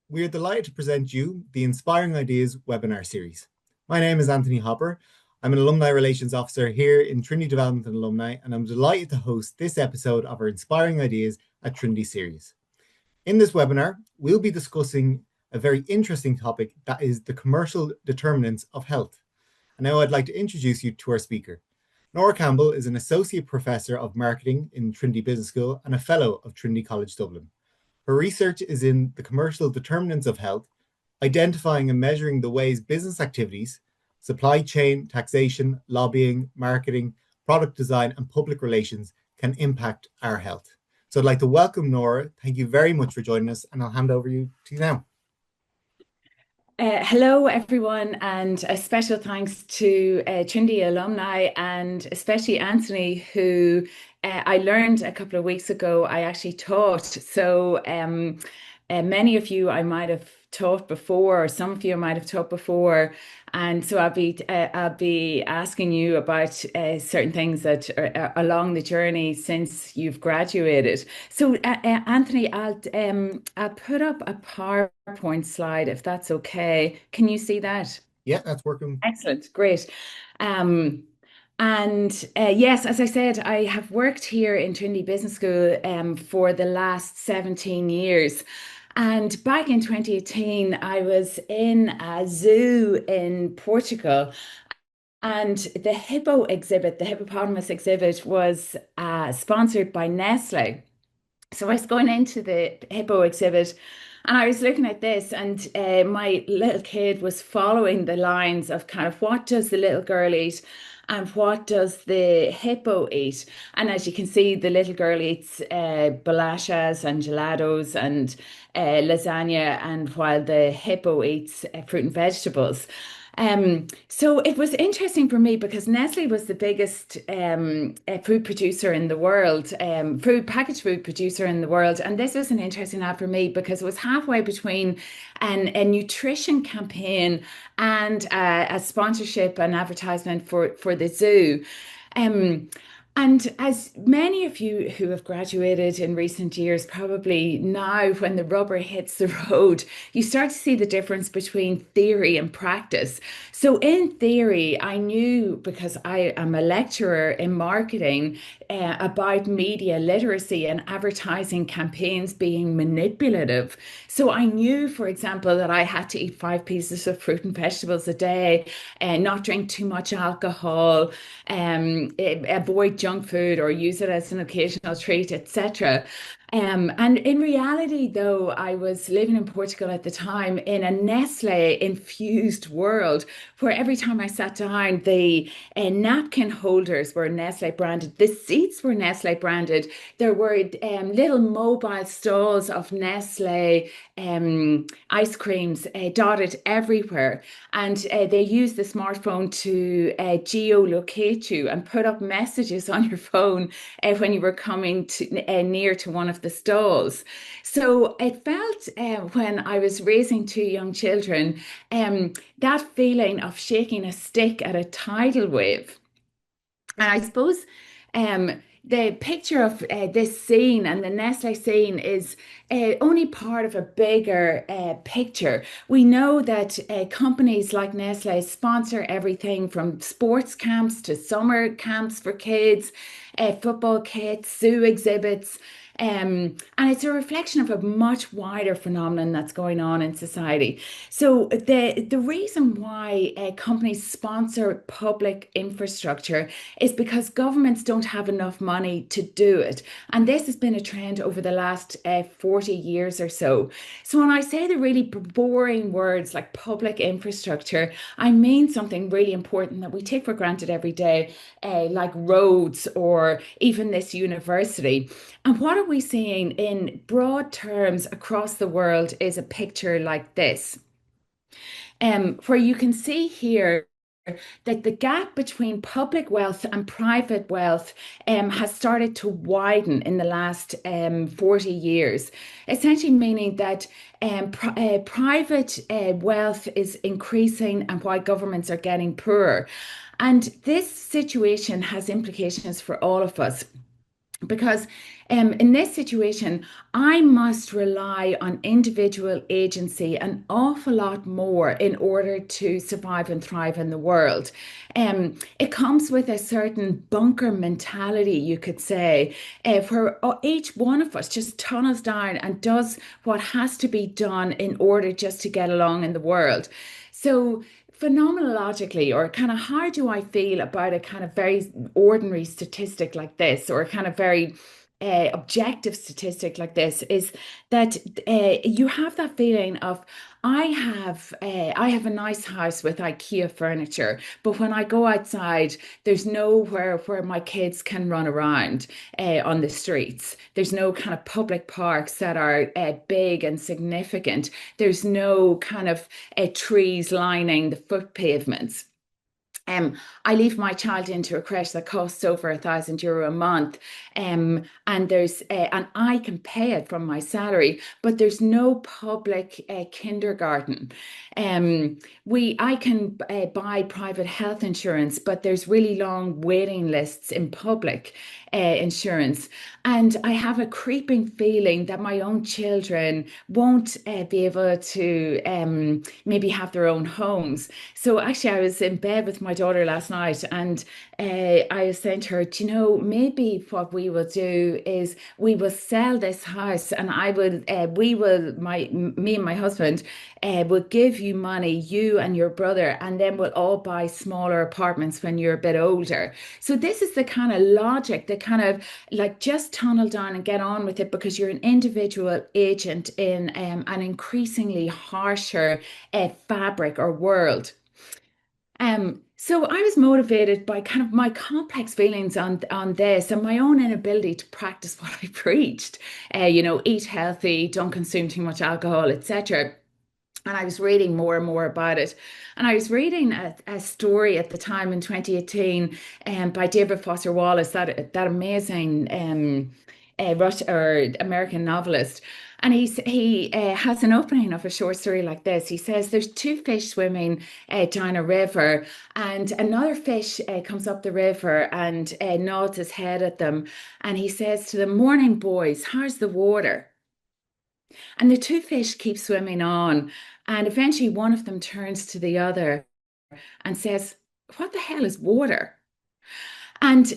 We are delighted to present you the Inspiring Ideas webinar series. My name is Anthony Hopper. I'm an Alumni Relations Officer here in Trinity Development and Alumni, and I'm delighted to host this episode of our Inspiring Ideas at Trinity series. In this webinar, we'll be discussing a very interesting topic that is the commercial determinants of health. And now I'd like to introduce you to our speaker. Norah Campbell is an Associate Professor of Marketing in Trinity Business School and a Fellow of Trinity College Dublin. Her research is in the commercial determinants of health, identifying and measuring the ways business activities, supply chain, taxation, lobbying, marketing, product design, and public relations can impact our health. So I'd like to welcome Norah. Thank you very much for joining us, and I'll hand over to you now. Hello, everyone, and a special thanks to Trinity alumni and especially Anthony, who I learned a couple of weeks ago I actually taught. So many of you I might have taught before, or some of you I might have taught before, and so I'll be asking you about certain things that are along the journey since you've graduated. So Anthony, I'll put up a PowerPoint slide if that's okay. Can you see that? Yeah, that's working. Excellent, great. Um, yes, as I said, I have worked here in Trinity Business School for the last 17 years. And back in 2018, I was in a zoo in Portugal, and the hippo exhibit, the hippopotamus exhibit, was sponsored by Nestle. So I was going into the hippo exhibit and I was looking at this, and my little kid was following the lines of kind of what does the little girl eat and what does the hippo eat. And as you can see, the little girl eats balashas and gelatos and lasagna, and while the hippo eats fruit and vegetables. So it was interesting for me because Nestle was the biggest food producer in the world, packaged food producer in the world. And this was an interesting ad for me because it was halfway between a nutrition campaign and a sponsorship and advertisement for the zoo. Um, and as many of you who have graduated in recent years probably now, when the rubber hits the road, you start to see the difference between theory and practice. So, in theory, I knew because I am a lecturer in marketing about media literacy and advertising campaigns being manipulative. So, I knew, for example, that I had to eat 5 pieces of fruit and vegetables a day and not drink too much alcohol, avoid junk food or use it as an occasional treat, etc. And in reality, though, I was living in Portugal at the time in a Nestle infused world where every time I sat down, the napkin holders were Nestle branded, the seats were Nestle branded. There were little mobile stalls of Nestle ice creams dotted everywhere. And they used the smartphone to geolocate you and put up messages on your phone when you were coming near to one of the stalls. So it felt when I was raising 2 young children, that feeling of shaking a stick at a tidal wave. And I suppose the picture of this scene and the Nestle scene is only part of a bigger picture. We know that companies like Nestle sponsor everything from sports camps to summer camps for kids, football kits, zoo exhibits. And it's a reflection of a much wider phenomenon that's going on in society. So the reason why companies sponsor public infrastructure is because governments don't have enough money to do it. And this has been a trend over the last 40 years or so. So when I say the really boring words like public infrastructure, I mean something really important that we take for granted every day, like roads or even this university. And what are we seeing in broad terms across the world is a picture like this, where you can see here that the gap between public wealth and private wealth has started to widen in the last 40 years, essentially meaning that private wealth is increasing and why governments are getting poorer. And this situation has implications for all of us. Because in this situation, I must rely on individual agency an awful lot more in order to survive and thrive in the world. It comes with a certain bunker mentality, you could say, where each one of us just tunnels down and does what has to be done in order just to get along in the world. So, phenomenologically, or kind of how do I feel about a kind of very ordinary statistic like this, or a kind of very objective statistic like this, is that you have that feeling of I have a nice house with IKEA furniture, but when I go outside, there's nowhere where my kids can run around on the streets. There's no kind of public parks that are big and significant. There's no kind of trees lining the foot pavements. I leave my child into a creche that costs over €1,000 a month, and I can pay it from my salary, but there's no public kindergarten. Um, I can buy private health insurance, but there's really long waiting lists in public insurance, and I have a creeping feeling that my own children won't be able to maybe have their own homes. So actually, I was in bed with my daughter last night, and I was saying to her, do you know, maybe what we will do is we will sell this house, and me and my husband, will give you money, you and your brother, and then we'll all buy smaller apartments when you're a bit older. So this is the kind of logic, the kind of like just tunnel down and get on with it because you're an individual agent in an increasingly harsher fabric or world. So I was motivated by kind of my complex feelings on this and my own inability to practice what I preached. Eat healthy, don't consume too much alcohol, etc. And I was reading more and more about it. And I was reading a story at the time in 2018 by David Foster Wallace, that amazing American novelist. And he has an opening of a short story like this. He says there's two fish swimming down a river, and another fish comes up the river and nods his head at them. And he says to them, "Morning, boys, how's the water?" And the two fish keep swimming on. And eventually one of them turns to the other and says, "What the hell is water?" And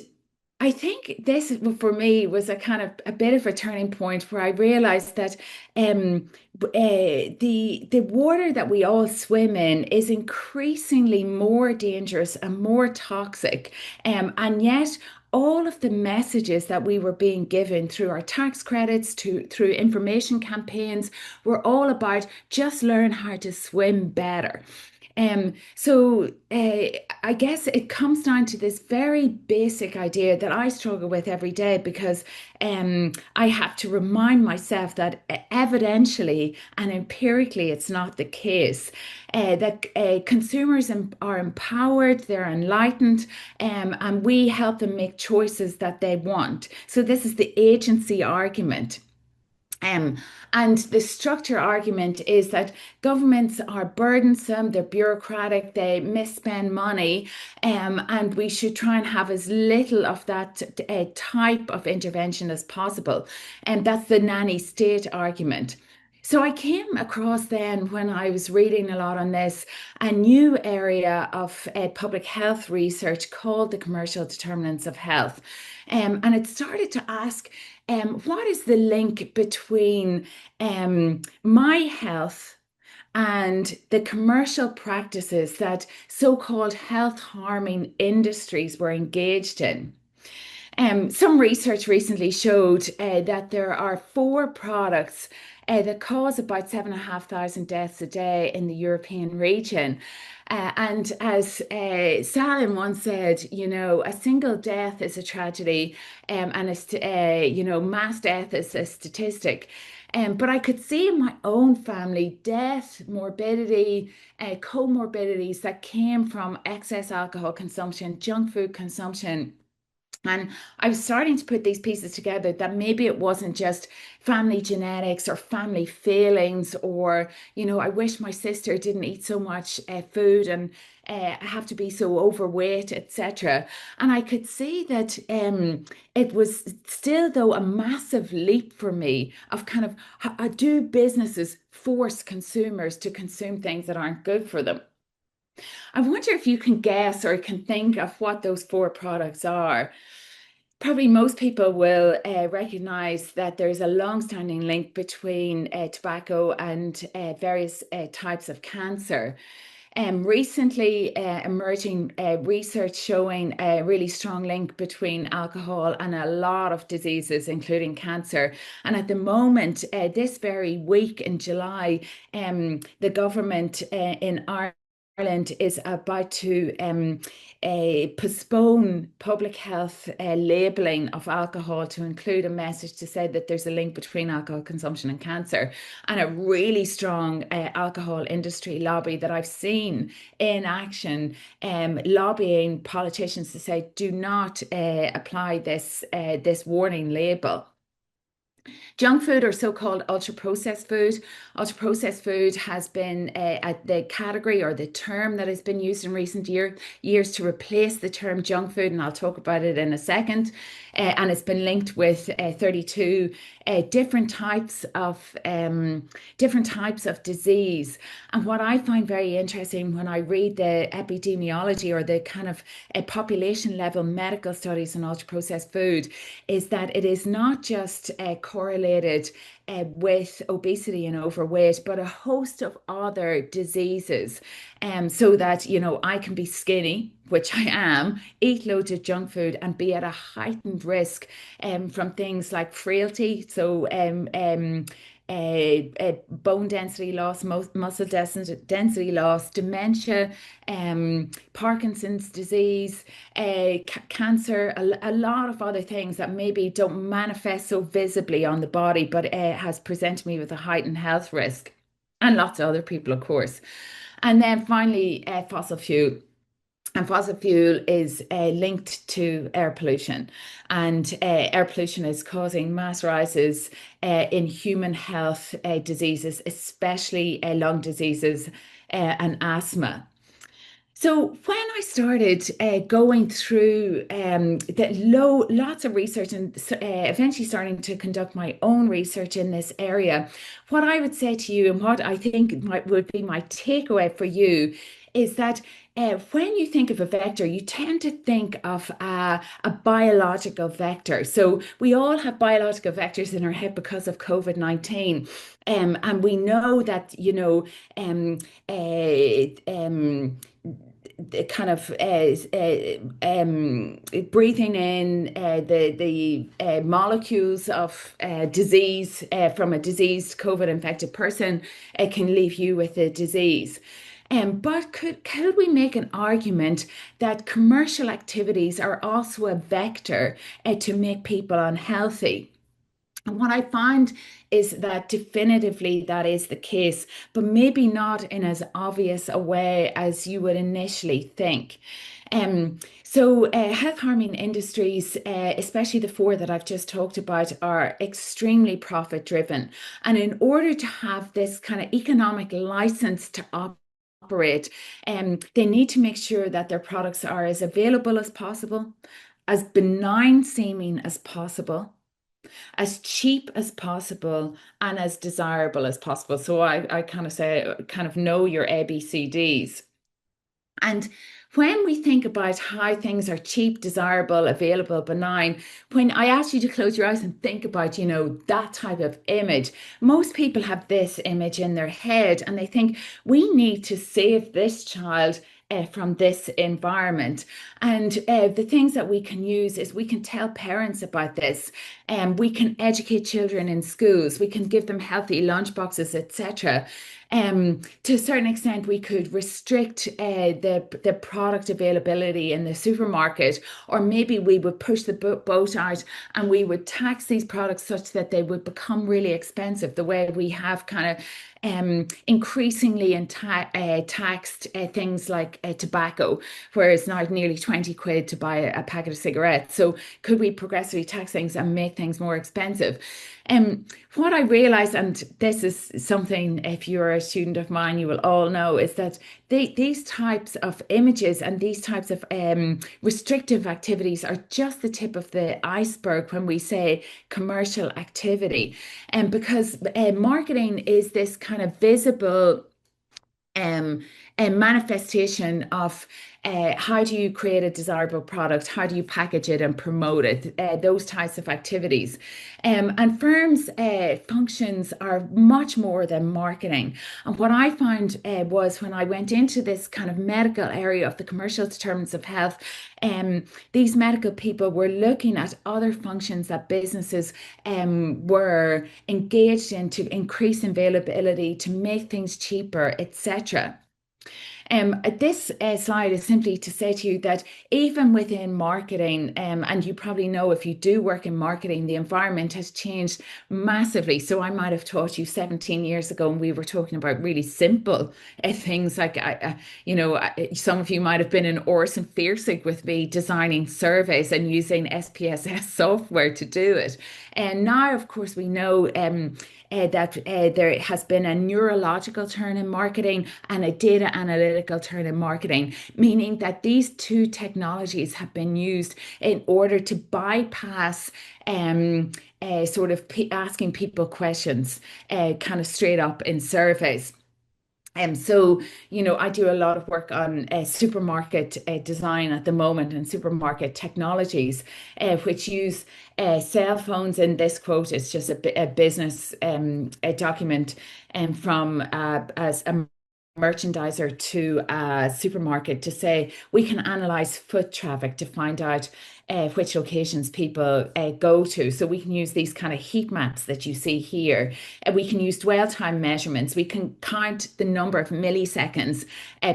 I think this for me was a kind of a bit of a turning point where I realized that the water that we all swim in is increasingly more dangerous and more toxic, and yet all of the messages that we were being given through our tax credits to through information campaigns were all about just learn how to swim better. I guess it comes down to this very basic idea that I struggle with every day because I have to remind myself that evidentially and empirically it's not the case. That consumers are empowered, they're enlightened, and we help them make choices that they want. So this is the agency argument. Um, and the structure argument is that governments are burdensome, they're bureaucratic, they misspend money, and we should try and have as little of that type of intervention as possible. And that's the nanny state argument. So I came across then, when I was reading a lot on this, a new area of public health research called the commercial determinants of health. And it started to ask, what is the link between my health and the commercial practices that so-called health harming industries were engaged in? Some research recently showed that there are four products that cause about 7,500 deaths a day in the European region. And as Stalin once said, a single death is a tragedy, and mass death is a statistic. But I could see in my own family death, morbidity, comorbidities that came from excess alcohol consumption, junk food consumption, And I was starting to put these pieces together that maybe it wasn't just family genetics or family failings, or, I wish my sister didn't eat so much food and I have to be so overweight, etc. And I could see that it was still, though, a massive leap for me of kind of do businesses force consumers to consume things that aren't good for them? I wonder if you can guess or can think of what those four products are. Probably most people will recognize that there's a long-standing link between tobacco and various types of cancer. Recently, emerging research showing a really strong link between alcohol and a lot of diseases, including cancer. And at the moment, this very week in July, the government in Ireland is about to postpone public health labelling of alcohol to include a message to say that there's a link between alcohol consumption and cancer, and a really strong alcohol industry lobby that I've seen in action, lobbying politicians to say, do not apply this warning label. Junk food, or so-called ultra-processed food. Ultra-processed food has been the category or the term that has been used in recent years to replace the term junk food, and I'll talk about it in a second. And it's been linked with 32 different types of disease. And what I find very interesting when I read the epidemiology, or the kind of population level medical studies on ultra-processed food, is that it is not just correlated with obesity and overweight, but a host of other diseases. So that, I can be skinny, which I am, eat loads of junk food, and be at a heightened risk from things like frailty. So, bone density loss, muscle density loss, dementia, Parkinson's disease, cancer, a lot of other things that maybe don't manifest so visibly on the body, but has presented me with a heightened health risk, and lots of other people, of course. And then finally, fossil fuel. And fossil fuel is linked to air pollution, and air pollution is causing mass rises in human health diseases, especially lung diseases and asthma. So when I started going through lots of research, and eventually starting to conduct my own research in this area, what I would say to you, and what I think would be my takeaway for you, is that when you think of a vector, you tend to think of a biological vector. So we all have biological vectors in our head because of COVID-19. And we know that, the kind of breathing in the molecules of disease from a diseased COVID infected person can leave you with a disease. But could we make an argument that commercial activities are also a vector to make people unhealthy? And what I find is that definitively that is the case, but maybe not in as obvious a way as you would initially think. Health harming industries, especially the four that I've just talked about, are extremely profit driven. And in order to have this kind of economic license to operate, they need to make sure that their products are as available as possible, as benign seeming as possible, as cheap as possible, and as desirable as possible. So I kind of say, kind of know your ABCDs. And when we think about how things are cheap, desirable, available, benign, when I ask you to close your eyes and think about, that type of image, most people have this image in their head, and they think we need to save this child from this environment. And the things that we can use is we can tell parents about this, and we can educate children in schools, we can give them healthy lunch boxes, etc. To a certain extent, we could restrict the product availability in the supermarket, or maybe we would push the boat out and we would tax these products such that they would become really expensive, the way we have kind of increasingly taxed things like tobacco, where it's now nearly 20 quid to buy a packet of cigarettes. So could we progressively tax things and make things more expensive? What I realized, and this is something, if you're a student of mine, you will all know, is that these types of images and these types of restrictive activities are just the tip of the iceberg when we say commercial activity. And because marketing is this kind of visible um, a manifestation of how do you create a desirable product? How do you package it and promote it? Those types of activities. And firms' functions are much more than marketing. And what I found was when I went into this kind of medical area of the commercial determinants of health, these medical people were looking at other functions that businesses were engaged in to increase availability, to make things cheaper, etc. This slide is simply to say to you that even within marketing, and you probably know if you do work in marketing, the environment has changed massively. So I might have taught you 17 years ago, and we were talking about really simple things like, some of you might have been in Orson Fiercig with me designing surveys and using SPSS software to do it. And now, of course, we know that there has been a neurological turn in marketing and a data analytical turn in marketing, meaning that these two technologies have been used in order to bypass sort of asking people questions kind of straight up in surveys. I do a lot of work on supermarket design at the moment and supermarket technologies, which use cell phones. In this quote, it's just a business a document from as a merchandiser to a supermarket to say we can analyze foot traffic to find out which locations people go to. So we can use these kind of heat maps that you see here. We can use dwell time measurements. We can count the number of milliseconds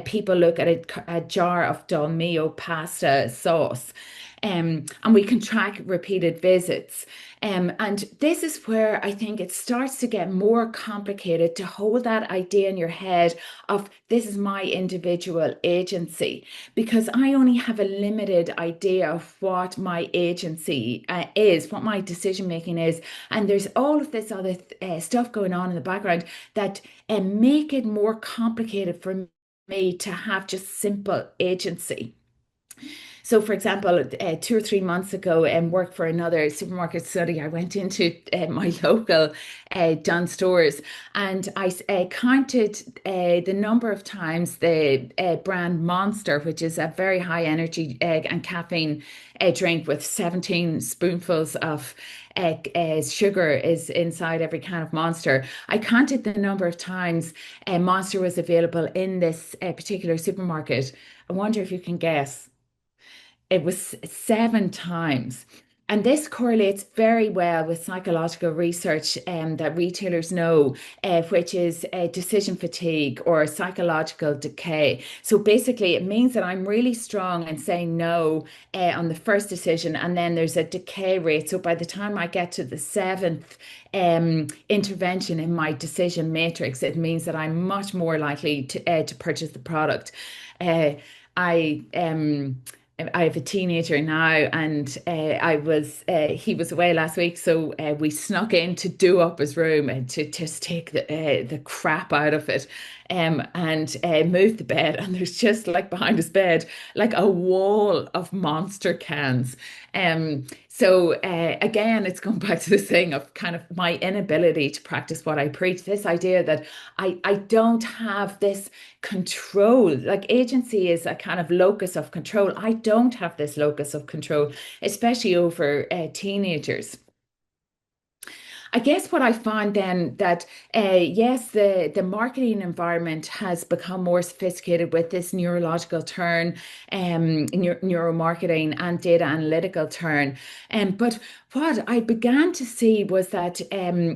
people look at a jar of Dolmio pasta sauce. And we can track repeated visits. And this is where I think it starts to get more complicated to hold that idea in your head of this is my individual agency, because I only have a limited idea of what my agency is, what my decision making is. And there's all of this other stuff going on in the background that make it more complicated for me to have just simple agency. So, for example, 2 or 3 months ago, and worked for another supermarket study, I went into my local Dunn stores and I counted the number of times the brand Monster, which is a very high energy and caffeine drink with 17 spoonfuls of sugar is inside every can of Monster. I counted the number of times Monster was available in this particular supermarket. I wonder if you can guess. It was 7 times. And this correlates very well with psychological research that retailers know, which is decision fatigue or psychological decay. So basically, it means that I'm really strong in saying no on the first decision, and then there's a decay rate. So by the time I get to the seventh intervention in my decision matrix, it means that I'm much more likely to purchase the product. I I have a teenager now, and he was away last week, so we snuck in to do up his room and to just take the crap out of it, and move the bed. And there's just like behind his bed, like a wall of Monster cans. So again, it's going back to this thing of kind of my inability to practice what I preach. This idea that I don't have this control. Like agency is a kind of locus of control. I don't have this locus of control, especially over teenagers. I guess what I find then that yes, the marketing environment has become more sophisticated with this neurological turn, neuromarketing and data analytical turn. But what I began to see was that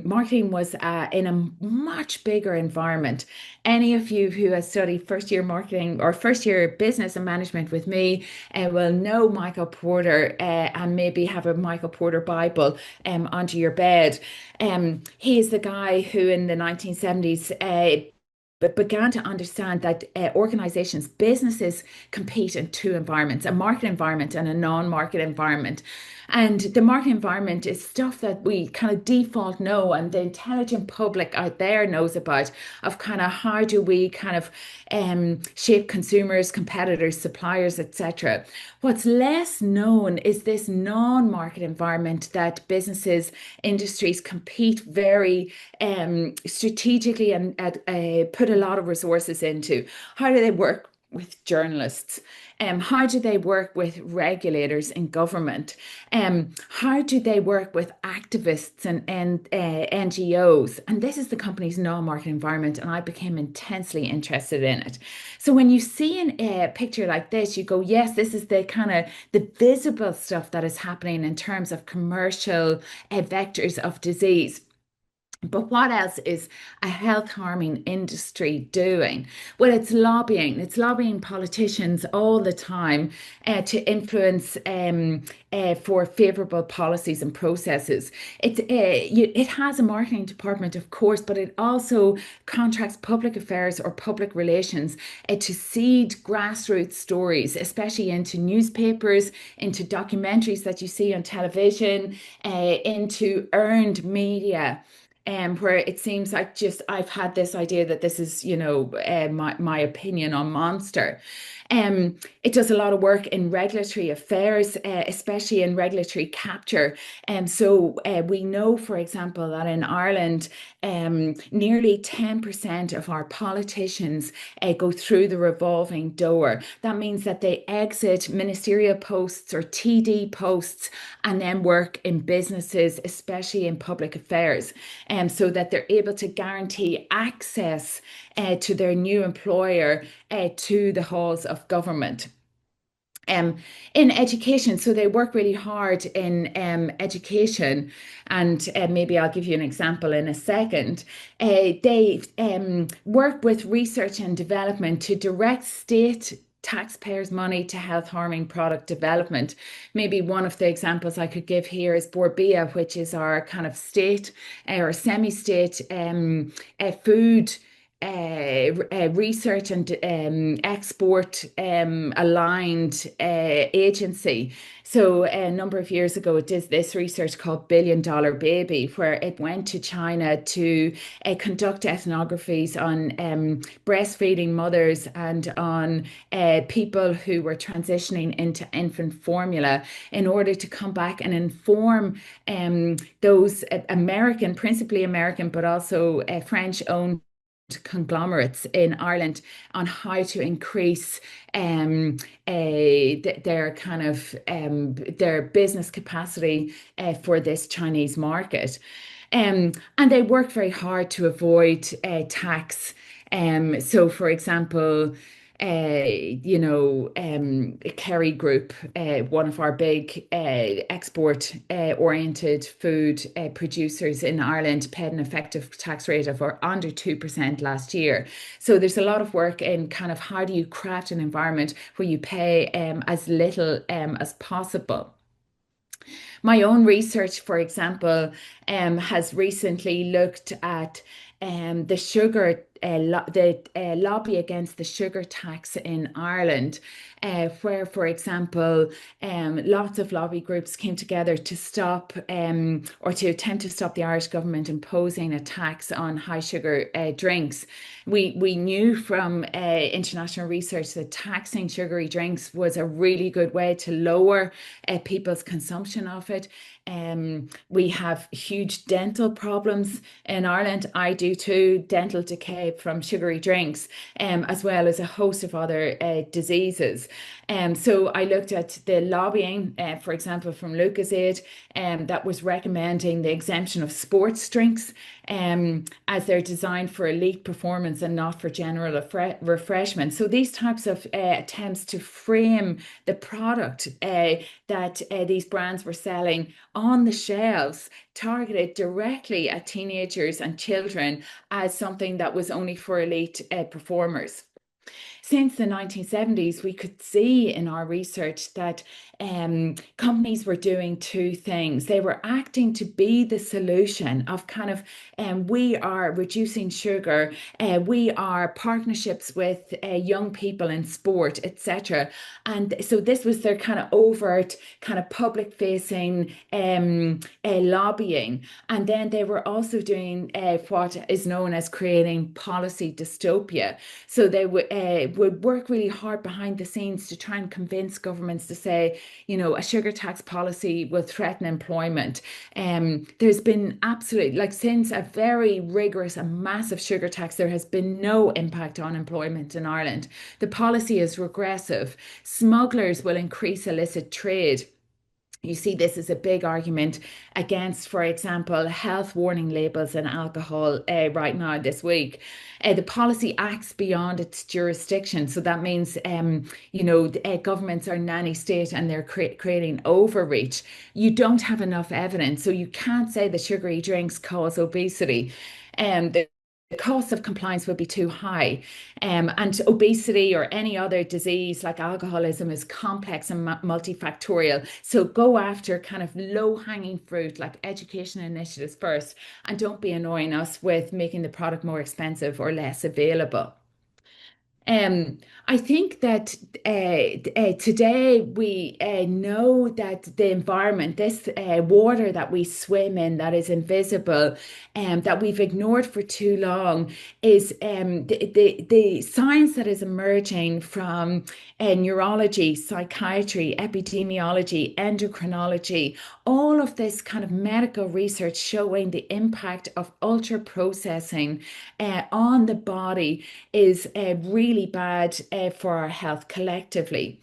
marketing was in a much bigger environment. Any of you who has studied first year marketing or first year business and management with me will know Michael Porter and maybe have a Michael Porter Bible under your bed. He is the guy who in the 1970s but began to understand that organizations, businesses compete in two environments, a market environment and a non-market environment. And the market environment is stuff that we kind of default know and the intelligent public out there knows about of kind of how do we kind of shape consumers, competitors, suppliers, etc. What's less known is this non-market environment that businesses, industries compete very strategically and put a lot of resources into. How do they work with journalists? How do they work with regulators in government? How do they work with activists and NGOs? And this is the company's non-market environment, and I became intensely interested in it. So when you see a picture like this, you go, yes, this is the kind of the visible stuff that is happening in terms of commercial vectors of disease. But what else is a health harming industry doing? Well, it's lobbying. It's lobbying politicians all the time to influence for favorable policies and processes. It has a marketing department, of course, but it also contracts public affairs or public relations to seed grassroots stories, especially into newspapers, into documentaries that you see on television, into earned media where it seems like just I've had this idea that this is, my opinion on Monster. It does a lot of work in regulatory affairs, especially in regulatory capture. So we know, for example, that in Ireland, nearly 10% of our politicians go through the revolving door. That means that they exit ministerial posts or TD posts and then work in businesses, especially in public affairs, so that they're able to guarantee access to their new employer to the halls of government. In education, so they work really hard in education, and maybe I'll give you an example in a second. They work with research and development to direct state taxpayers' money to health harming product development. Maybe one of the examples I could give here is Borbia, which is our kind of state or semi-state food research and export aligned agency. So a number of years ago, it did this research called Billion Dollar Baby, where it went to China to conduct ethnographies on breastfeeding mothers and on people who were transitioning into infant formula in order to come back and inform those American, principally American, but also French-owned conglomerates in Ireland on how to increase their kind of their business capacity for this Chinese market. And they work very hard to avoid tax. So, for example, Kerry Group, one of our big export oriented food producers in Ireland, paid an effective tax rate of under 2% last year. So there's a lot of work in kind of how do you craft an environment where you pay as little as possible. My own research, for example, has recently looked at the sugar, the lobby against the sugar tax in Ireland, where, for example, lots of lobby groups came together to stop or to attempt to stop the Irish government imposing a tax on high sugar drinks. We knew from international research that taxing sugary drinks was a really good way to lower people's consumption of it. We have huge dental problems in Ireland. I do too. Dental decay from sugary drinks, as well as a host of other diseases. So I looked at the lobbying, for example, from Lucasade, that was recommending the exemption of sports drinks, as they're designed for elite performance and not for general refreshment. So these types of attempts to frame the product that these brands were selling on the shelves targeted directly at teenagers and children as something that was only for elite performers. Since the 1970s, we could see in our research that companies were doing two things. They were acting to be the solution of kind of, we are reducing sugar, we are partnerships with young people in sport, etc. And so this was their kind of overt, kind of public facing lobbying. And then they were also doing what is known as creating policy dystopia. So they would work really hard behind the scenes to try and convince governments to say, you know, a sugar tax policy will threaten employment. There's been absolutely, like, since a very rigorous and massive sugar tax, there has been no impact on employment in Ireland. The policy is regressive. Smugglers will increase illicit trade. You see this as a big argument against, for example, health warning labels in alcohol right now this week. The policy acts beyond its jurisdiction. So that means, governments are nanny state and they're creating overreach. You don't have enough evidence. So you can't say the sugary drinks cause obesity. The cost of compliance would be too high. And obesity or any other disease like alcoholism is complex and multifactorial. So go after kind of low-hanging fruit like education initiatives first, and don't be annoying us with making the product more expensive or less available. I think that today we know that the environment, this water that we swim in, that is invisible, that we've ignored for too long, is the science that is emerging from neurology, psychiatry, epidemiology, endocrinology, all of this kind of medical research showing the impact of ultra processing on the body is really bad for our health collectively.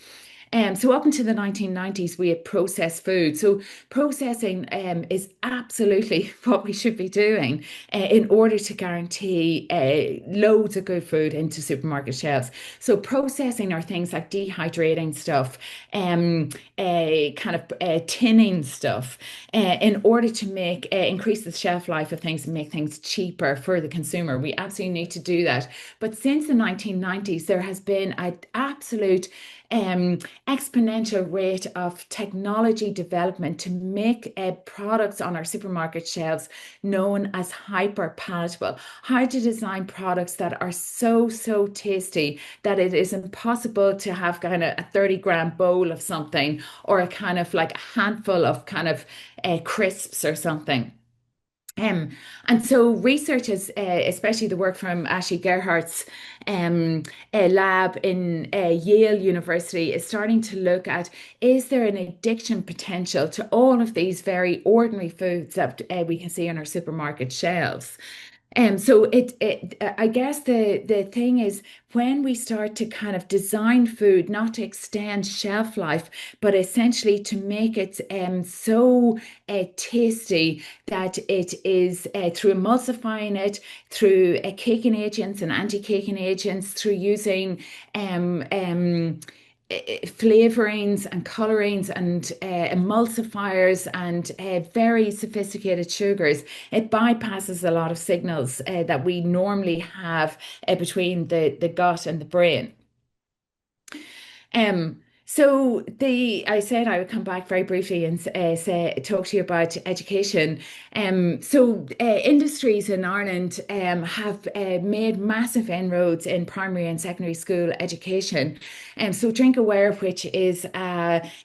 So up until the 1990s, we had processed food. So processing is absolutely what we should be doing in order to guarantee loads of good food into supermarket shelves. So processing are things like dehydrating stuff, tinning stuff, in order to make increase the shelf life of things and make things cheaper for the consumer. We absolutely need to do that. But since the 1990s, there has been an absolute exponential rate of technology development to make products on our supermarket shelves known as hyper palatable. How to design products that are so tasty that it is impossible to have kind of a 30-gram bowl of something or a kind of like a handful of kind of crisps or something. And so researchers, especially the work from Ashley Gerhardt's lab in Yale University, is starting to look at, is there an addiction potential to all of these very ordinary foods that we can see on our supermarket shelves? I guess the thing is, when we start to kind of design food not to extend shelf life, but essentially to make it so tasty that it is through emulsifying it, through caking agents and anti-caking agents, through using flavorings and colorings and emulsifiers and very sophisticated sugars, it bypasses a lot of signals that we normally have between the gut and the brain. I said I would come back very briefly and talk to you about education. Industries in Ireland have made massive inroads in primary and secondary school education. So Drink Aware, which is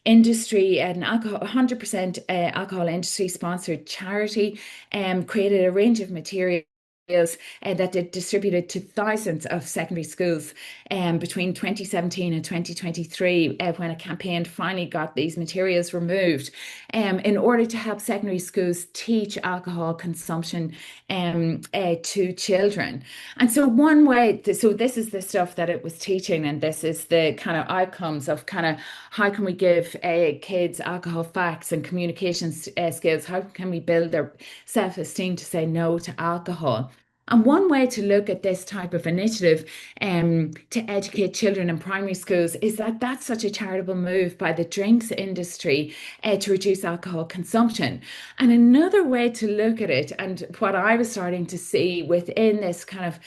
industry and alcohol, 100% alcohol industry sponsored charity, created a range of materials that they distributed to thousands of secondary schools between 2017 and 2023, when a campaign finally got these materials removed, in order to help secondary schools teach alcohol consumption to children. And so one way, so this is the stuff that it was teaching, and this is the kind of outcomes of kind of how can we give kids alcohol facts and communication skills? How can we build their self-esteem to say no to alcohol? And one way to look at this type of initiative to educate children in primary schools is that that's such a charitable move by the drinks industry to reduce alcohol consumption. And another way to look at it, and what I was starting to see within this kind of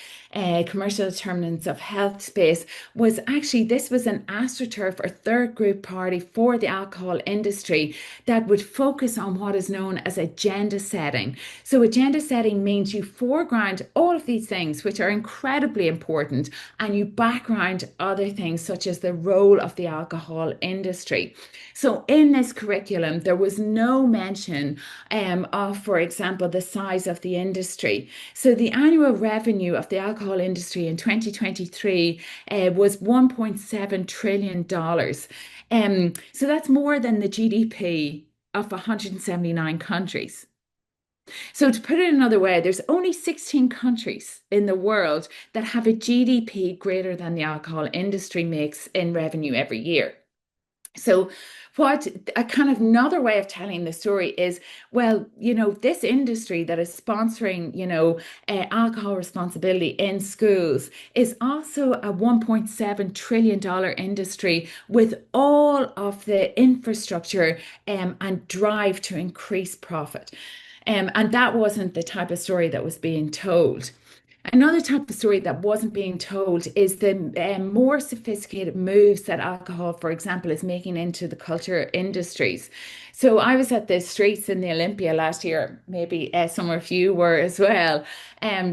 commercial determinants of health space, was actually this was an astroturf or third group party for the alcohol industry that would focus on what is known as agenda setting. So agenda setting means you foreground all of these things, which are incredibly important, and you background other things such as the role of the alcohol industry. So in this curriculum, there was no mention of, for example, the size of the industry. So the annual revenue of the alcohol industry in 2023 was $1.7 trillion. So that's more than the GDP of 179 countries. So to put it another way, there's only 16 countries in the world that have a GDP greater than the alcohol industry makes in revenue every year. So what a kind of another way of telling the story is, well, this industry that is sponsoring, alcohol responsibility in schools is also a $1.7 trillion industry with all of the infrastructure and drive to increase profit. And that wasn't the type of story that was being told. Another type of story that wasn't being told is the more sophisticated moves that alcohol, for example, is making into the culture industries. So I was at the streets in the Olympia last year, maybe some of you were as well.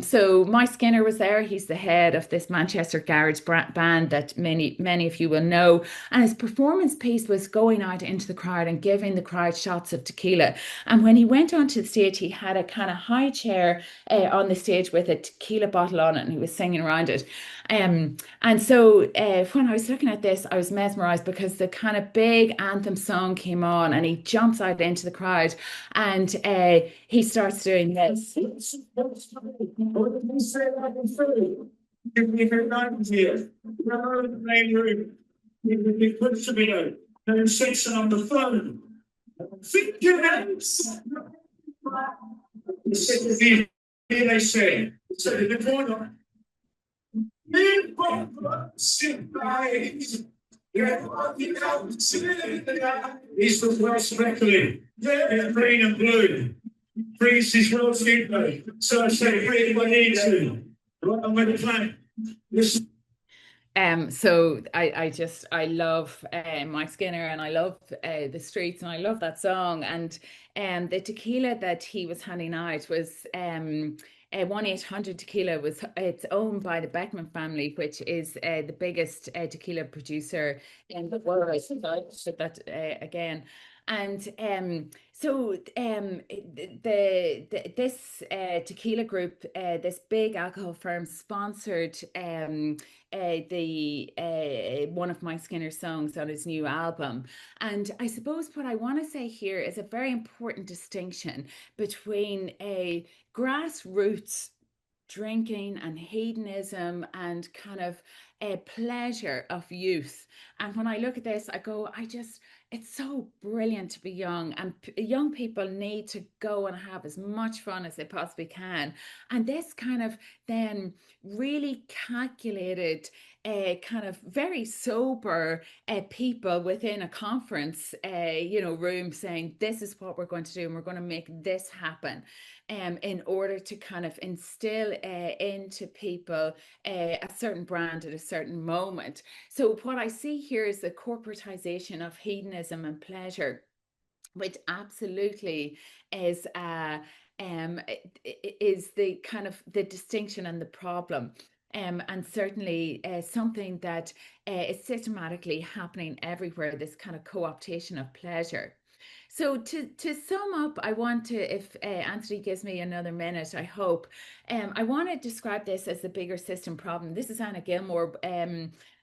So Mike Skinner was there. He's the head of this Manchester garage band that many of you will know. And his performance piece was going out into the crowd and giving the crowd shots of tequila. And when he went onto the stage, he had a kind of high chair on the stage with a tequila bottle on it, and he was singing around it. And so when I was looking at this, I was mesmerized because the kind of big anthem song came on, and he jumps out into the crowd, and he starts doing this. Give me her diamonds here. Run in the main room. He puts to me out. And sits on the phone. Think your hands. Here they say. So in the corner. He's the West Beckley. Green and blue. Freeze his world skin. So I say, free my needs to. Right on with the plan. Listen. So I love Mike Skinner, and I love the streets, and I love that song. And the tequila that he was handing out was 1-800 Tequila. It's owned by the Beckman family, which is the biggest tequila producer in the world. So I said that again. And this tequila group, this big alcohol firm, sponsored the one of Mike Skinner's songs on his new album. And I suppose what I want to say here is a very important distinction between a grassroots drinking and hedonism and kind of a pleasure of youth. And when I look at this, I go, it's so brilliant to be young, and young people need to go and have as much fun as they possibly can. And this kind of then really calculated, kind of very sober people within a conference, room saying, this is what we're going to do, and we're going to make this happen. In order to kind of instill into people a certain brand at a certain moment. So what I see here is the corporatization of hedonism and pleasure, which absolutely is the kind of the distinction and the problem. And certainly something that is systematically happening everywhere, this kind of co-optation of pleasure. So to sum up, I want to, if Anthony gives me another minute, I hope, I want to describe this as the bigger system problem. This is Anna Gilmore,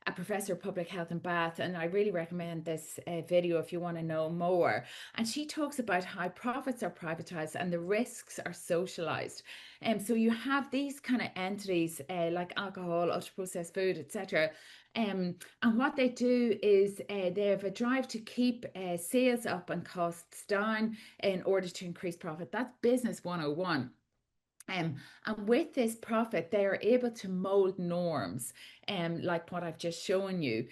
a professor of public health in Bath, and I really recommend this video if you want to know more. And she talks about how profits are privatized and the risks are socialized. So you have these kind of entities like alcohol, ultra processed food, etc. And what they do is they have a drive to keep sales up and costs down in order to increase profit. That's business 101. Um, and with this profit, they are able to mold norms, like what I've just shown you,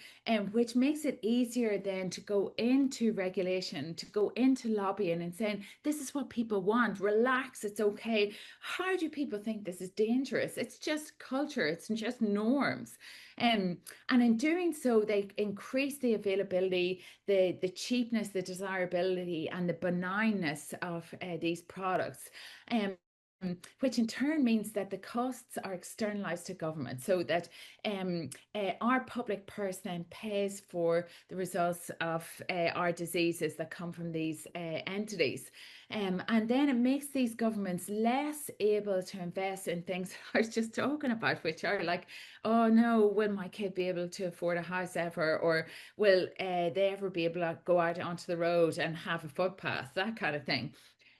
which makes it easier then to go into regulation, to go into lobbying and saying, this is what people want, relax, it's okay. How do people think this is dangerous? It's just culture, it's just norms. And in doing so, they increase the availability, the cheapness, the desirability, and the benignness of these products. Which in turn means that the costs are externalized to government, so that our public purse then pays for the results of our diseases that come from these entities. And then it makes these governments less able to invest in things I was just talking about, which are like, oh no, will my kid be able to afford a house ever? Or will they ever be able to go out onto the road and have a footpath? That kind of thing.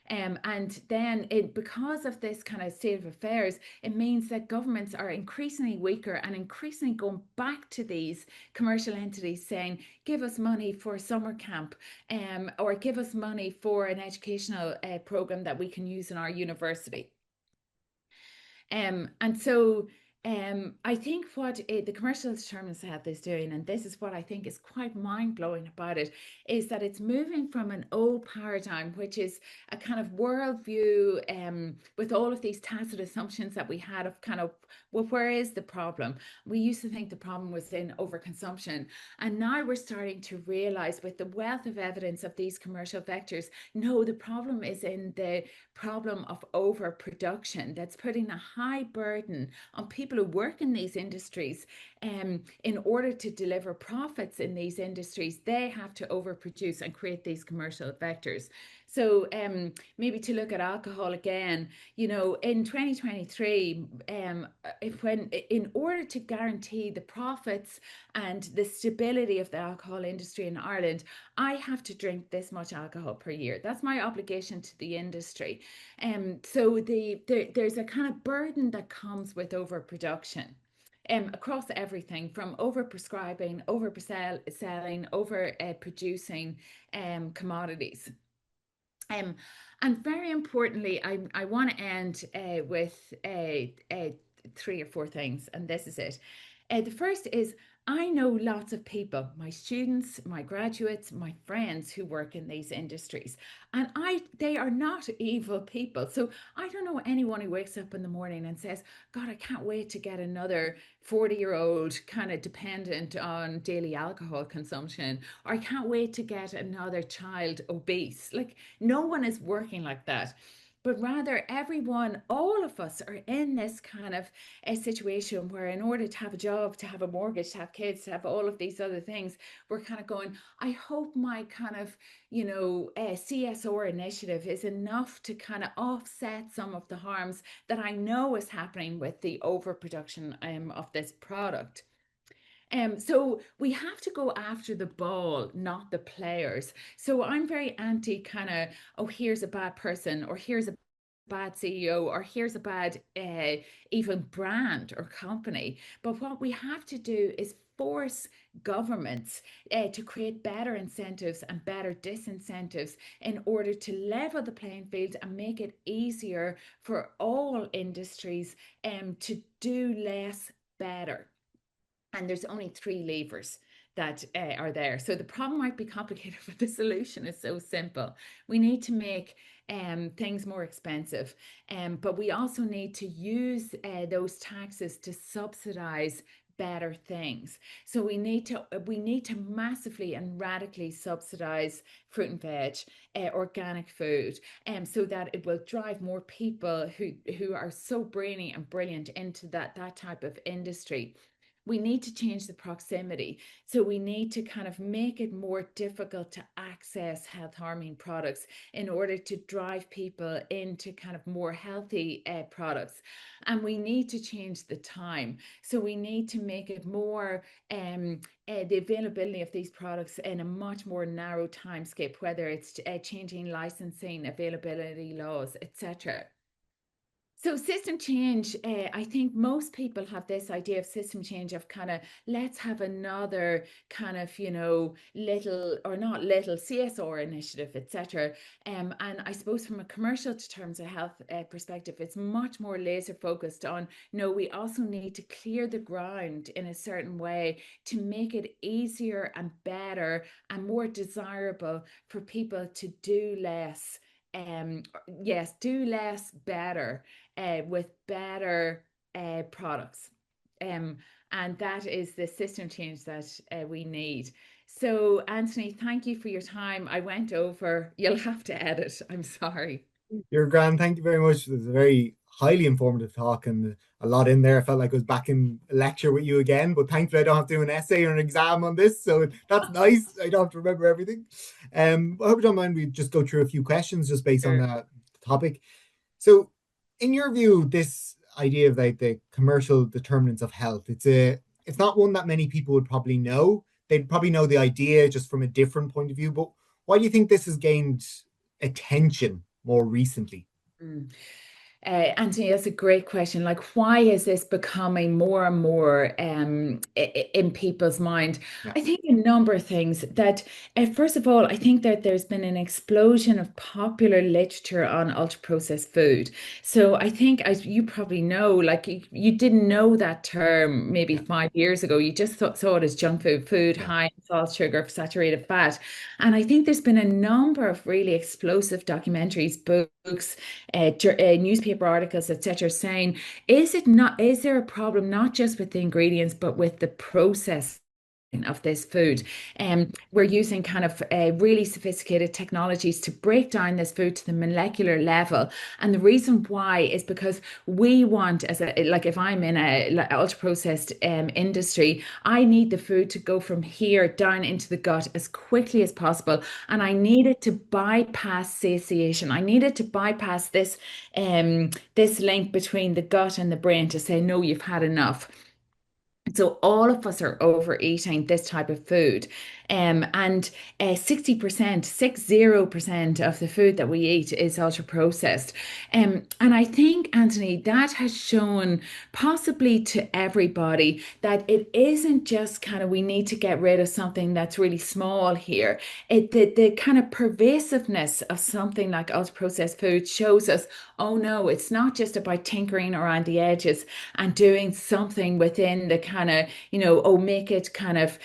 And then because of this kind of state of affairs, it means that governments are increasingly weaker and increasingly going back to these commercial entities saying, give us money for a summer camp, or give us money for an educational program that we can use in our university. And so I think what the commercial determinants health is doing, and this is what I think is quite mind-blowing about it, is that it's moving from an old paradigm, which is a kind of worldview with all of these tacit assumptions that we had of kind of, well, where is the problem? We used to think the problem was in overconsumption. And now we're starting to realize with the wealth of evidence of these commercial vectors, no, the problem is in the problem of overproduction that's putting a high burden on people who work in these industries. In order to deliver profits in these industries, they have to overproduce and create these commercial vectors. So maybe to look at alcohol again, you know, in 2023, in order to guarantee the profits and the stability of the alcohol industry in Ireland, I have to drink this much alcohol per year. That's my obligation to the industry. So there's a kind of burden that comes with overproduction. Across everything from over prescribing, over selling, over producing commodities. Um, and very importantly, I want to end with three or four things, and this is it. The first is I know lots of people, my students, my graduates, my friends who work in these industries, and they are not evil people. So I don't know anyone who wakes up in the morning and says, God, I can't wait to get another 40-year-old kind of dependent on daily alcohol consumption, or I can't wait to get another child obese. Like, no one is working like that, but rather everyone, all of us are in this kind of a situation where in order to have a job, to have a mortgage, to have kids, to have all of these other things, we're kind of going, I hope my kind of, CSR initiative is enough to kind of offset some of the harms that I know is happening with the overproduction of this product. So we have to go after the ball, not the players. So I'm very anti kind of, oh, here's a bad person, or here's a bad CEO, or here's a bad even brand or company. But what we have to do is force governments to create better incentives and better disincentives in order to level the playing field and make it easier for all industries to do less better. And there's only three levers that are there. So the problem might be complicated, but the solution is so simple. We need to make things more expensive, but we also need to use those taxes to subsidize better things. So we need to massively and radically subsidize fruit and veg, organic food, so that it will drive more people who are so brainy and brilliant into that type of industry. we need to change the proximity. So we need to kind of make it more difficult to access health harming products in order to drive people into kind of more healthy products. And we need to change the time. So we need to make it more the availability of these products in a much more narrow timescape, whether it's changing licensing, availability laws, etc. So system change, I think most people have this idea of system change of kind of let's have another kind of, little or not little CSR initiative, etc. And I suppose from a commercial to terms of health perspective, it's much more laser focused on, no, we also need to clear the ground in a certain way to make it easier and better and more desirable for people to do less. Yes, do less better with better products. Um, and that is the system change that we need. So, Anthony, thank you for your time. I went over. You'll have to edit. I'm sorry. You're grand. Thank you very much. It was a very highly informative talk and a lot in there. I felt like I was back in a lecture with you again, but thankfully I don't have to do an essay or an exam on this, so that's nice. I don't have to remember everything. I hope you don't mind. We just go through a few questions just based on Sure. that topic. So, in your view, this idea of like the commercial determinants of health, it's not one that many people would probably know. They'd probably know the idea just from a different point of view. But why do you think this has gained attention more recently? Mm. Anthony, that's a great question. Like, why is this becoming more and more in people's mind? Yeah, I think a number of things that, first of all, I think that there's been an explosion of popular literature on ultra processed food. So I think, as you probably know, like you didn't know that term maybe yeah, 5 years ago. You just saw it as junk food, food yeah. high in salt, sugar, saturated fat. And I think there's been a number of really explosive documentaries, books, newspaper articles, etc., saying, is there a problem not just with the ingredients, but with the process of this food? We're using kind of really sophisticated technologies to break down this food to the molecular level. And the reason why is because we want, as a like, if I'm in a like, ultra processed industry, I need the food to go from here down into the gut as quickly as possible, and I need it to bypass satiation. I need it to bypass this link between the gut and the brain to say, no, you've had enough. So all of us are overeating this type of food. And 60%, 60% of the food that we eat is ultra processed. And I think, Anthony, that has shown possibly to everybody that it isn't just kind of we need to get rid of something that's really small here. The kind of pervasiveness of something like ultra processed food shows us, oh no, it's not just about tinkering around the edges and doing something within the kind of, oh, make it kind of,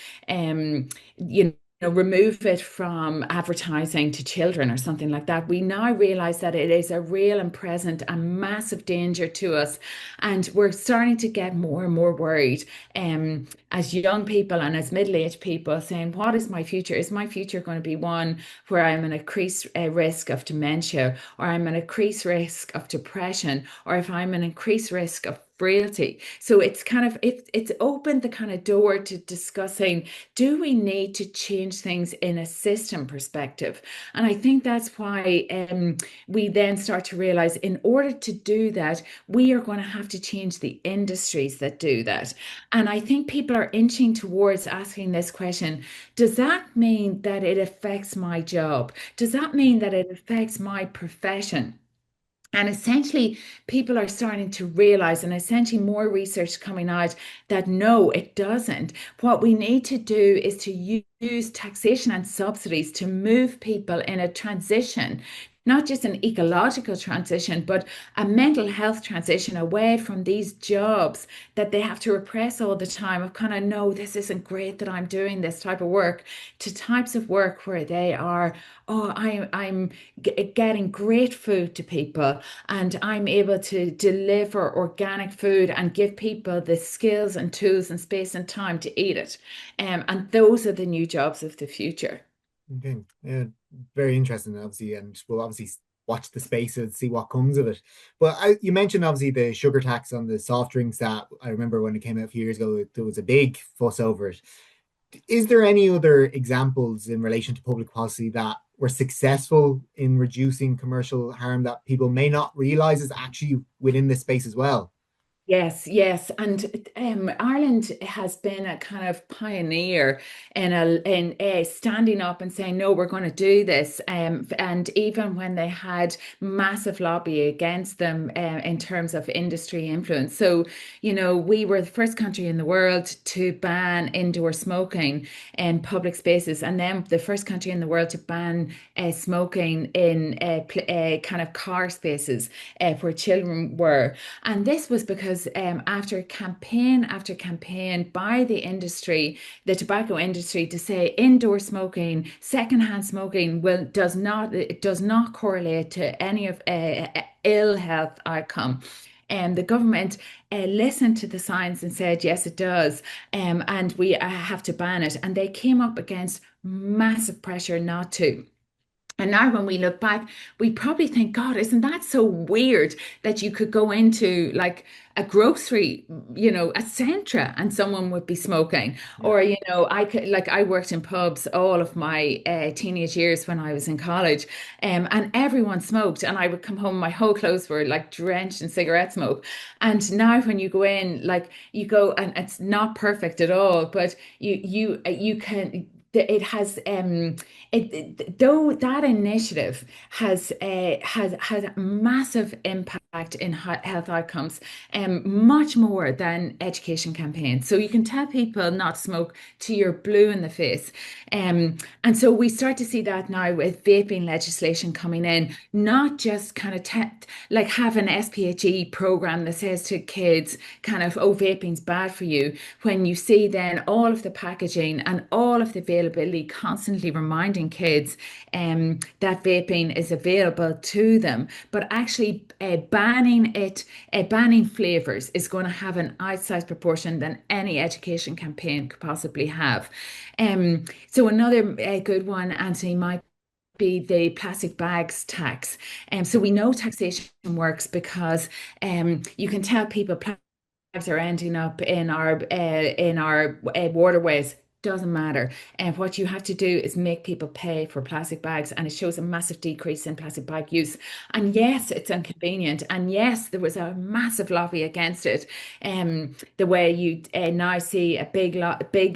remove it from advertising to children or something like that. We now realize that it is a real and present and massive danger to us. And we're starting to get more and more worried as young people and as middle-aged people saying, what is my future? Is my future going to be one where I'm an increased risk of dementia, or I'm an increased risk of depression, or if I'm an increased risk of frailty? So it's kind of it's opened the kind of door to discussing, do we need to change things in a system perspective? And I think that's why we then start to realize, in order to do that, we are going to have to change the industries that do that. And I think people are inching towards asking this question: does that mean that it affects my job? Does that mean that it affects my profession? And essentially, people are starting to realize, and essentially more research coming out, that no, it doesn't. What we need to do is to use taxation and subsidies to move people in a transition, not just an ecological transition, but a mental health transition away from these jobs that they have to repress all the time of kind of, no, this isn't great that I'm doing this type of work, to types of work where they are, oh, I'm getting great food to people, and I'm able to deliver organic food and give people the skills and tools and space and time to eat it. And those are the new jobs of the future. Okay. Yeah, very interesting, obviously, and we'll obviously watch the space and see what comes of it. But you mentioned obviously the sugar tax on the soft drinks that I remember when it came out a few years ago, there was a big fuss over it. Is there any other examples in relation to public policy that were successful in reducing commercial harm that people may not realize is actually within this space as well? Yes, yes, and Ireland has been a kind of pioneer in standing up and saying no, we're going to do this. And even when they had massive lobby against them in terms of industry influence, so we were the first country in the world to ban indoor smoking in public spaces, and then the first country in the world to ban smoking in kind of car spaces where children were. And this was because after campaign by the industry, the tobacco industry, to say indoor smoking, secondhand smoking it does not correlate to any of ill health outcome. And the government listened to the science and said, yes, it does. And we have to ban it. And they came up against massive pressure not to. And now, when we look back, we probably think, God, isn't that so weird that you could go into like a grocery, a Centra, and someone would be smoking? Yeah. Or, I worked in pubs all of my teenage years when I was in college, and everyone smoked. And I would come home, my whole clothes were like drenched in cigarette smoke. And now, when you go in, like you go, and it's not perfect at all, but you can. It has though that initiative has a massive impact in health outcomes, much more than education campaigns. So you can tell people not to smoke till you're blue in the face. And so we start to see that now with vaping legislation coming in, not just kind of like have an SPHE program that says to kids kind of, oh, vaping's bad for you, when you see then all of the packaging and all of the availability constantly reminding kids that vaping is available to them, but actually banning flavors is going to have an outsized proportion than any education campaign could possibly have. So another good one, Anthony, might be the plastic bags tax. So we know taxation works because you can tell people bags are ending up in our waterways. Doesn't matter. And what you have to do is make people pay for plastic bags, and it shows a massive decrease in plastic bag use. And yes, it's inconvenient. And yes, there was a massive lobby against it. The way you now see a big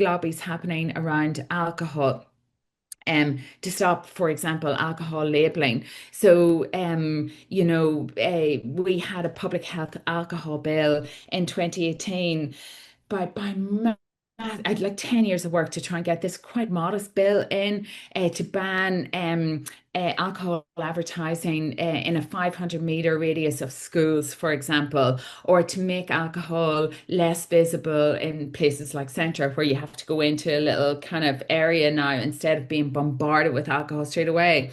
lobbies happening around alcohol, to stop, for example, alcohol labeling. So, we had a public health alcohol bill in 2018 by I'd like 10 years of work to try and get this quite modest bill in to ban alcohol advertising in a 500-meter radius of schools, for example, or to make alcohol less visible in places like Centre, where you have to go into a little kind of area now instead of being bombarded with alcohol straight away.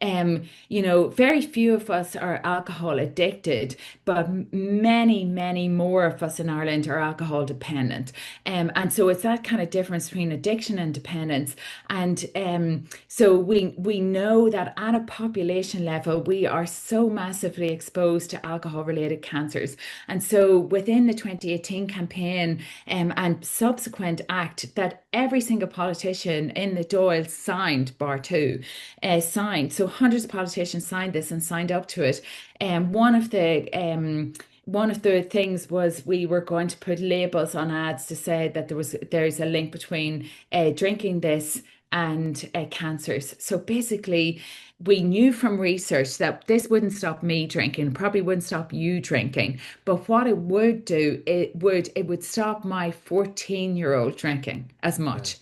Very few of us are alcohol addicted, but many, many more of us in Ireland are alcohol dependent. And so it's that kind of difference between addiction and dependence. And so we know that at a population level, we are so massively exposed to alcohol related cancers. And so within the 2018 campaign and subsequent act that every single politician in the Dáil signed, bar two, signed. So hundreds of politicians signed this and signed up to it. And one of the things was we were going to put labels on ads to say that there's a link between drinking this and cancers. So basically, we knew from research that this wouldn't stop me drinking, probably wouldn't stop you drinking, but what it would do, it would stop my 14-year-old drinking as Yeah. much.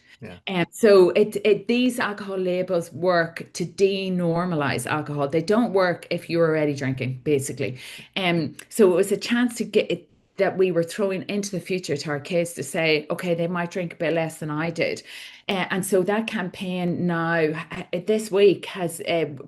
Yeah. So these alcohol labels work to denormalize alcohol. They don't work if you're already drinking, basically. So it was a chance to that we were throwing into the future to our kids to say, okay, they might drink a bit less than I did. And so that campaign now, this week, has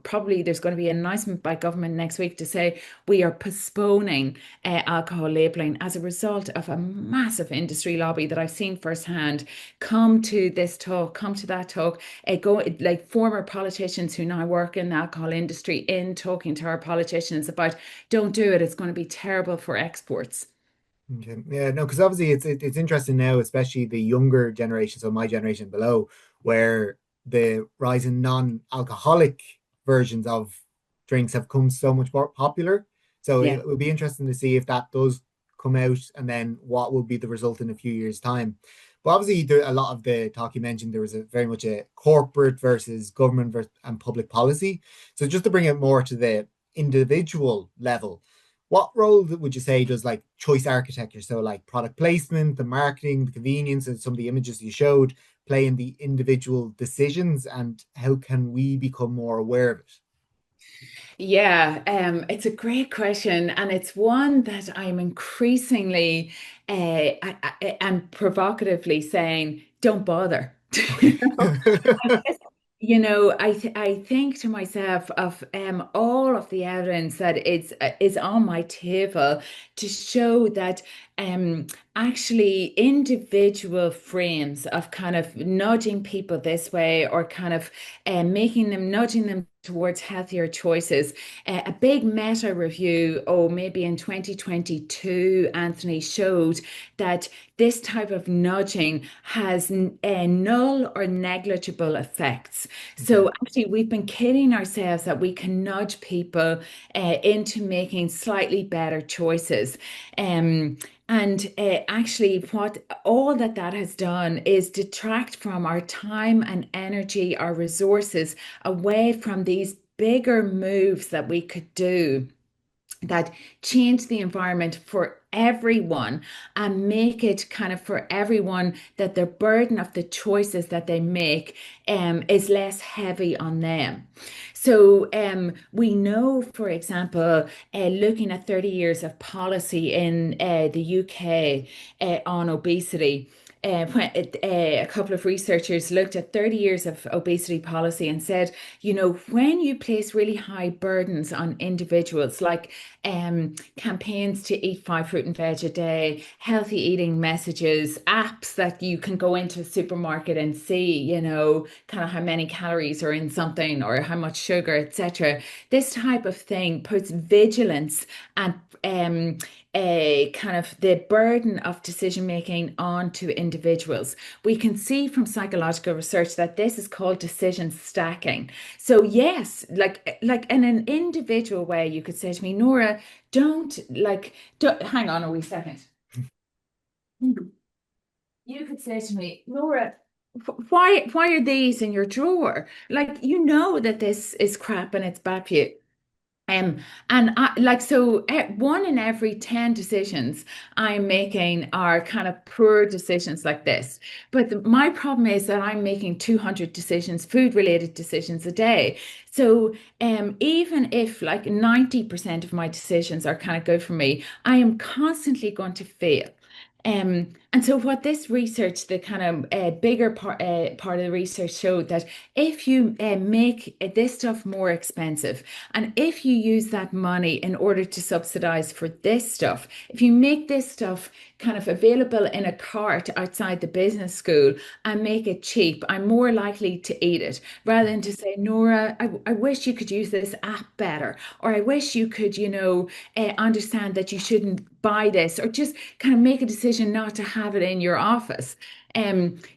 probably there's going to be an announcement by government next week to say we are postponing alcohol labelling as a result of a massive industry lobby that I've seen firsthand come to this talk, come to that talk, go like former politicians who now work in the alcohol industry in talking to our politicians about don't do it, it's going to be terrible for exports. Okay. Yeah, no, because obviously it's interesting now, especially the younger generation, so my generation below, where the rise in non-alcoholic versions of drinks have come so much more popular. So Yeah. it would be interesting to see if that does come out, and then what will be the result in a few years' time. But obviously, there, a lot of the talk you mentioned, there was a very much a corporate versus government and public policy. So just to bring it more to the individual level, what role would you say does like choice architecture, so like product placement, the marketing, the convenience, and some of the images you showed play in the individual decisions, and how can we become more aware of it? Yeah, it's a great question, and it's one that I'm increasingly and provocatively saying, don't bother. Okay. I think to myself of all of the evidence that is on my table to show that um, actually individual frames of kind of nudging people this way or kind of nudging them towards healthier choices. A big meta review, oh, maybe in 2022, Anthony, showed that this type of nudging has null or negligible effects. Okay. So actually, we've been kidding ourselves that we can nudge people into making slightly better choices. And actually, what all that has done is detract from our time and energy, our resources away from these bigger moves that we could do that change the environment for everyone and make it kind of for everyone that the burden of the choices that they make is less heavy on them. So we know, for example, looking at 30 years of policy in the UK on obesity, a couple of researchers looked at 30 years of obesity policy and said, when you place really high burdens on individuals, like campaigns to eat 5 fruit and veg a day, healthy eating messages, apps that you can go into a supermarket and see, kind of how many calories are in something or how much sugar, etc. This type of thing puts vigilance and a kind of the burden of decision making onto individuals. We can see from psychological research that this is called decision stacking. So yes, like in an individual way, you could say to me, Nora, don't hang on a wee second. You could say to me, Nora, why are these in your drawer? Like you know that this is crap and it's bad for you. Um, and I like so one in every 10 decisions I'm making are kind of poor decisions like this. But my problem is that I'm making 200 decisions, food related decisions a day. So even if like 90% of my decisions are kind of good for me, I am constantly going to fail. And so what this research, the kind of bigger part of the research showed that if you make this stuff more expensive, and if you use that money in order to subsidize for this stuff, if you make this stuff kind of available in a cart outside the business school and make it cheap, I'm more likely to eat it rather than to say, Nora, I wish you could use this app better, or I wish you could, understand that you shouldn't buy this, or just kind of make a decision not to have it in your office.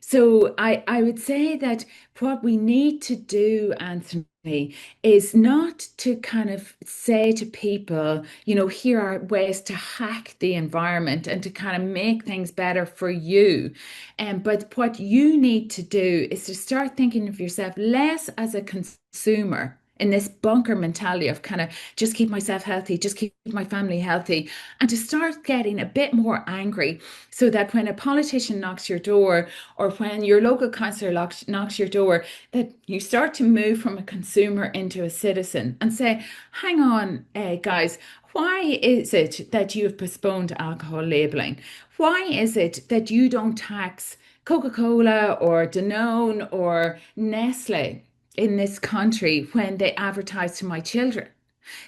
So I would say that what we need to do, Anthony, is not to kind of say to people, here are ways to hack the environment and to kind of make things better for you. But what you need to do is to start thinking of yourself less as a consumer in this bunker mentality of kind of just keep myself healthy, just keep my family healthy, and to start getting a bit more angry so that when a politician knocks your door or when your local councillor knocks your door, that you start to move from a consumer into a citizen and say, hang on, guys, why is it that you have postponed alcohol labelling? Why is it that you don't tax Coca-Cola or Danone or Nestle in this country when they advertise to my children?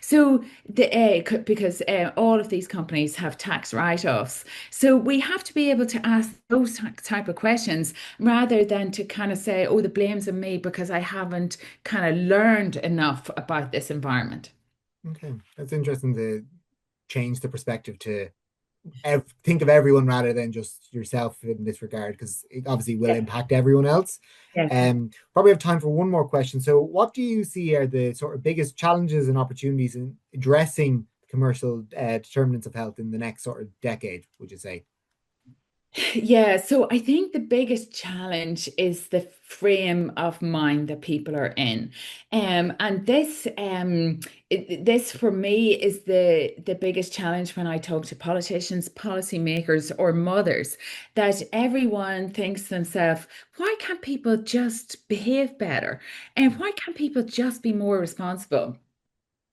So because all of these companies have tax write-offs, so we have to be able to ask those type of questions rather than to kind of say, "Oh, the blame's on me because I haven't kind of learned enough about this environment." Okay, that's interesting to change the perspective to think of everyone rather than just yourself in this regard, because it obviously will Yeah. impact everyone else. Yeah. Probably have time for one more question. So, what do you see are the sort of biggest challenges and opportunities in addressing commercial determinants of health in the next sort of decade, would you say? Yeah, so I think the biggest challenge is the frame of mind that people are in. And this for me is the biggest challenge when I talk to politicians, policymakers, or mothers, that everyone thinks to themselves, why can't people just behave better? And why can't people just be more responsible?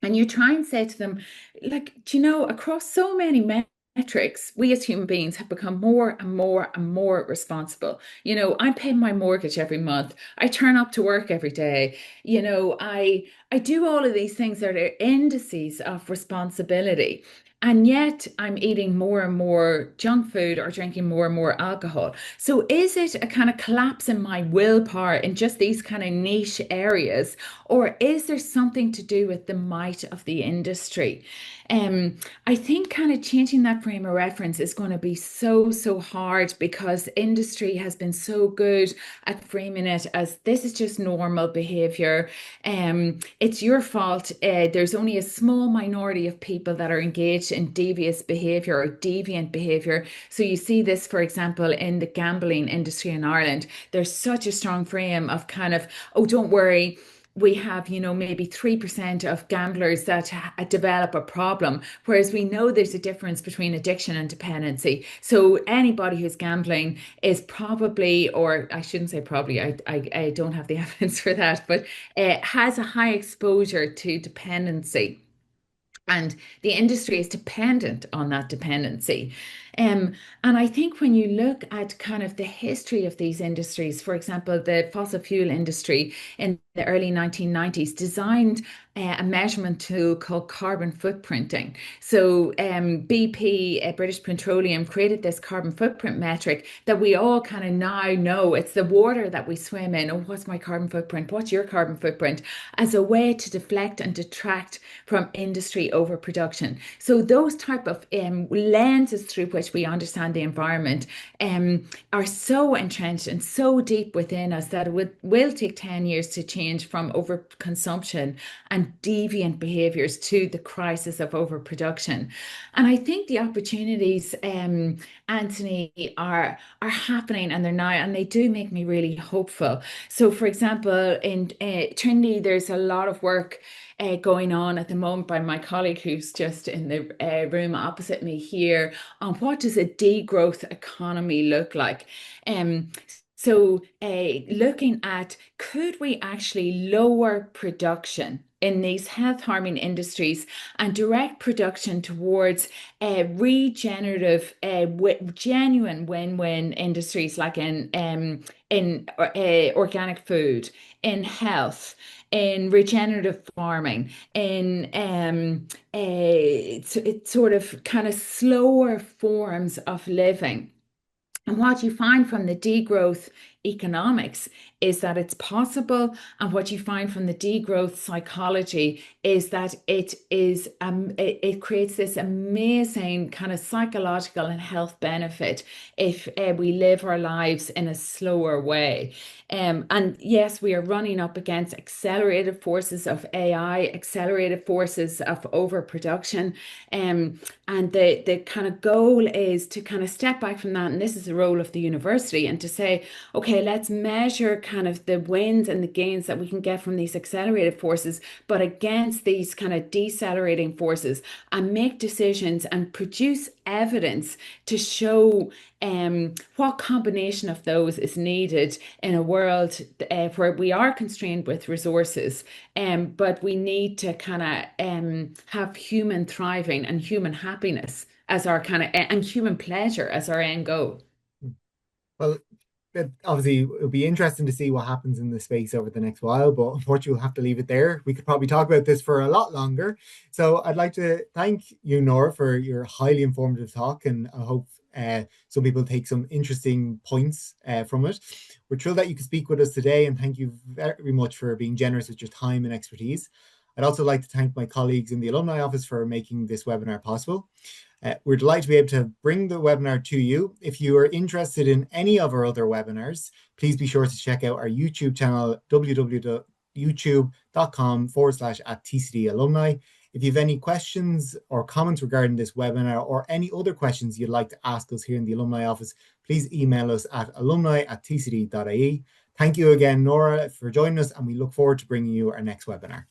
And you try and say to them, like, do you know, across so many metrics, we as human beings have become more and more and more responsible. You know, I pay my mortgage every month. I turn up to work every day. You know, I do all of these things that are indices of responsibility. And yet I'm eating more and more junk food or drinking more and more alcohol. So is it a kind of collapse in my willpower in just these kind of niche areas? Or is there something to do with the might of the industry? Um, I think kind of changing that frame of reference is going to be so hard because industry has been so good at framing it as this is just normal behavior. It's your fault. There's only a small minority of people that are engaged in devious behavior or deviant behavior. So you see this, for example, in the gambling industry in Ireland. There's such a strong frame of kind of, oh, don't worry, we have, you know, maybe 3% of gamblers that develop a problem, whereas we know there's a difference between addiction and dependency. So anybody who's gambling is probably, or I shouldn't say probably, I don't have the evidence for that, but has a high exposure to dependency. And the industry is dependent on that dependency. Um, and I think when you look at kind of the history of these industries, for example, the fossil fuel industry in the early 1990s designed a measurement tool called carbon footprinting. So BP, British Petroleum, created this carbon footprint metric that we all kind of now know. It's the water that we swim in. Oh, what's my carbon footprint? What's your carbon footprint? As a way to deflect and detract from industry overproduction. So those type of lenses through which we understand the environment are so entrenched and so deep within us that will take 10 years to change from overconsumption and deviant behaviors to the crisis of overproduction. And I think the opportunities, Anthony, are happening and they're now, and they do make me really hopeful. So, for example, in Trinity, there's a lot of work going on at the moment by my colleague who's just in the room opposite me here on what does a degrowth economy look like. Looking at could we actually lower production in these health harming industries and direct production towards regenerative, genuine win-win industries like in organic food, in health, in regenerative farming, in it's sort of kind of slower forms of living. And what you find from the degrowth economics is that it's possible. And what you find from the degrowth psychology is that it creates this amazing kind of psychological and health benefit if we live our lives in a slower way. And yes, we are running up against accelerated forces of AI, accelerated forces of overproduction. And the kind of goal is to kind of step back from that. And this is the role of the university and to say, okay, okay, let's measure kind of the wins and the gains that we can get from these accelerated forces, but against these kind of decelerating forces, and make decisions and produce evidence to show what combination of those is needed in a world where we are constrained with resources, but we need to kind of have human thriving and human happiness as our kind of and human pleasure as our end goal. Well, obviously it'll be interesting to see what happens in the space over the next while, but unfortunately we'll have to leave it there. We could probably talk about this for a lot longer. So I'd like to thank you, Nora, for your highly informative talk, and I hope some people take some interesting points from it. We're thrilled that you could speak with us today, and thank you very much for being generous with your time and expertise. I'd also like to thank my colleagues in the alumni office for making this webinar possible. We're delighted to be able to bring the webinar to you. If you are interested in any of our other webinars, please be sure to check out our YouTube channel, www.youtube.com/@TCD alumni. If you have any questions or comments regarding this webinar or any other questions you'd like to ask us here in the alumni office, please email us at alumni@tcd.ie. Thank you again, Nora, for joining us, and we look forward to bringing you our next webinar.